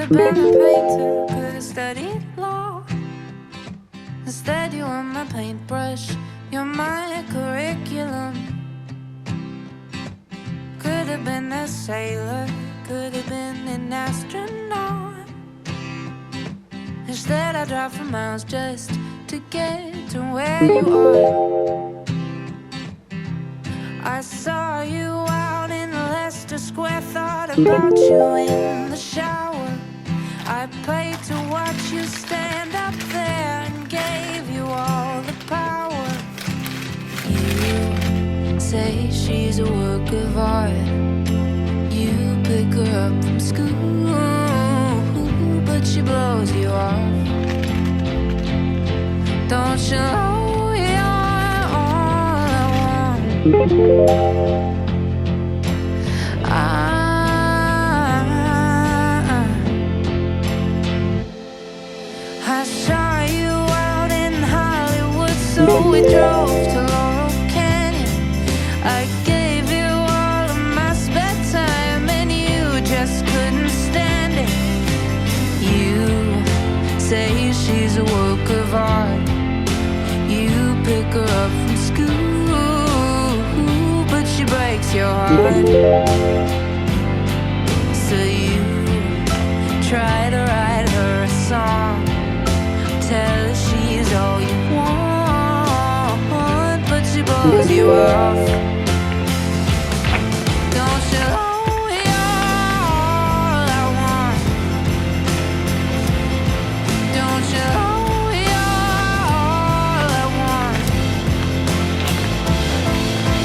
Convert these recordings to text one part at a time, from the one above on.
Been a painter, could have studied law. Instead you were my paintbrush, you're my curriculum. Could have been a sailor, could have been an astronaut. Instead I drive for miles just to get to where you are. I saw you out in Leicester Square, thought about you in the shower. I paid to watch you stand up there and gave you all the power. You say she's a work of art. You pick her up from school, but she blows you off. Don't you know you're all I want? I saw you out in Hollywood, so we drove to Laurel Canyon. I gave you all of my spare time and you just couldn't stand it. You say she's a work of art. You pick her up from school, but she breaks your heart. So you try to write her a song, tell her she's all you want, but she blows you off. Don't you know you're all I want? Don't you know you're all I want?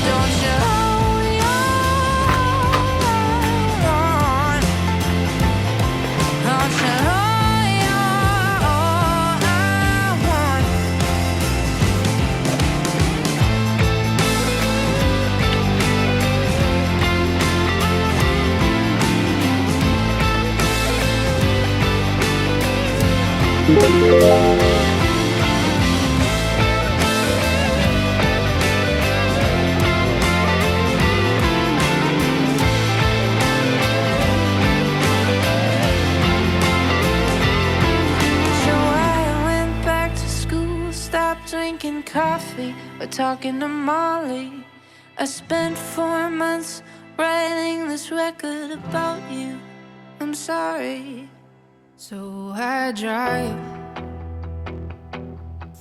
Don't you know you're all I want? Don't you know? Drinking coffee or talking to Molly. I spent 4 months writing this record about you. I'm sorry. So I drive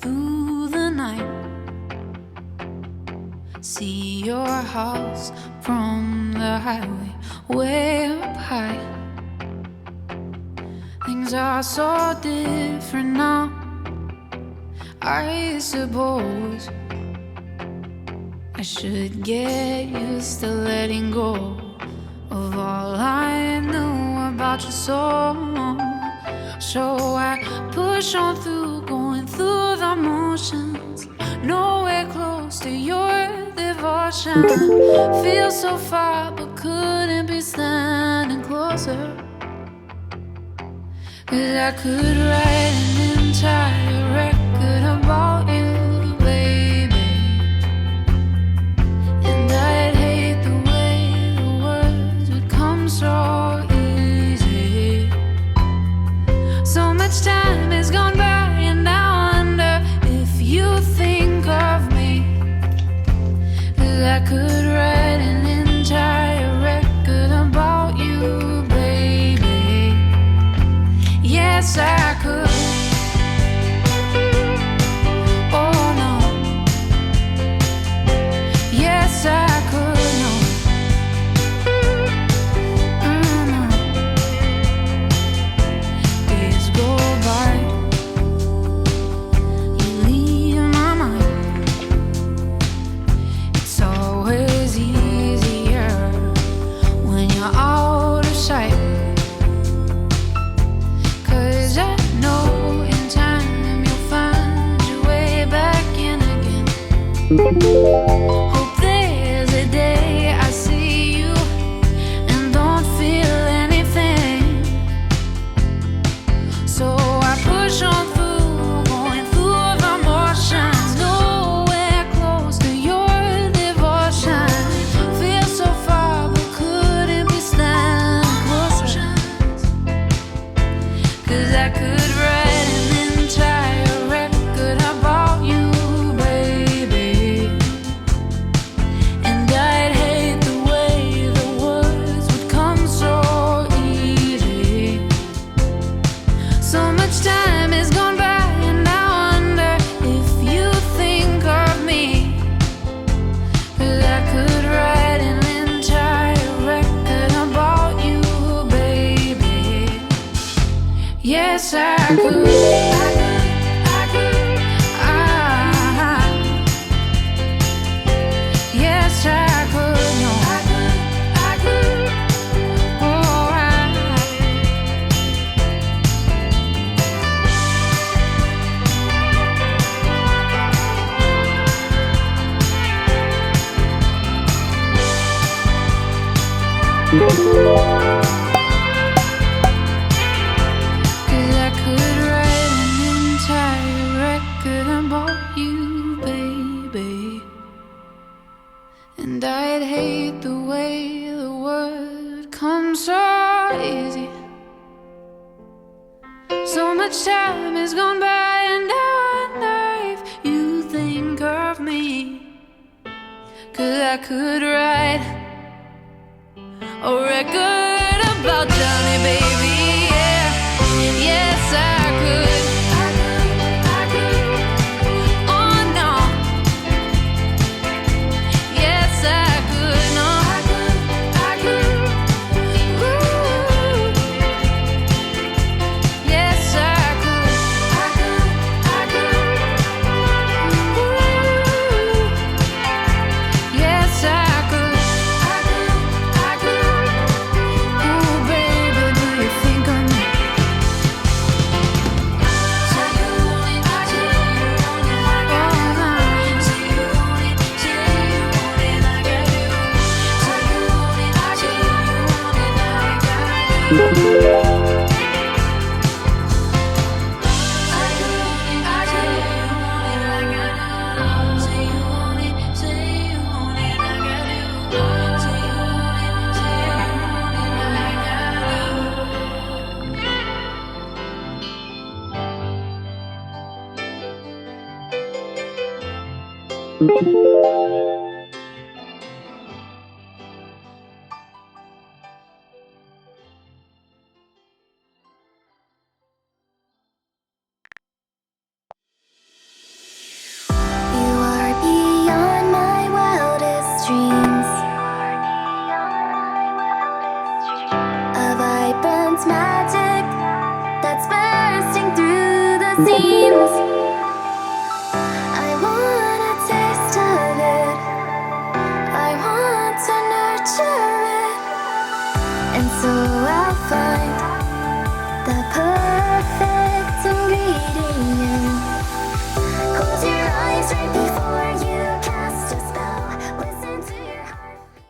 through the night, see your house from the highway way up high. Things are so different now, I suppose. I should get used to letting go of all I knew about your soul. So I push on through, going through the motions, nowhere close to your devotion. Feel so far but couldn't be standing closer, 'cause I could write an entire record about you, baby. And I'd hate the way the words would come so easy. I could write an entire record about you, baby. Yes, I could. Oh no. Yes, I could. No. Days go by, you leave my mind. It's always easier when you're out of sight. 'Cause I know in time you'll find your way back in again. Hope there's a day I see you and don't feel anything. So I push on through, going through the motions, nowhere close to your devotion. Feel so far, but couldn't be standing closer. 'Cause I could write an entire record about you, baby. And I'd hate the way the words would come so easy. So much time has gone by, and I wonder if you think of me. 'Cause I could write an entire record about you, baby. Yes, I could. I could. Yes, I could. No, I could. Oh, Cause I could write an entire record about you, baby. And I'd hate the way the word comes so easy. So much time has gone by, and I wonder if you think of me. 'Cause I could write a record about Johnny, baby. Yeah. Yes, I could. I could. Oh no. Yes, I could. No, I could. Ooh. Yes, I could. I could. Ooh. Yes, I could. I could. Ooh, baby, do you think of me? You are beyond my wildest dreams, a vibrant magic that's bursting through the seams. I want a taste of it, I want to nurture it, and so I'll find the perfect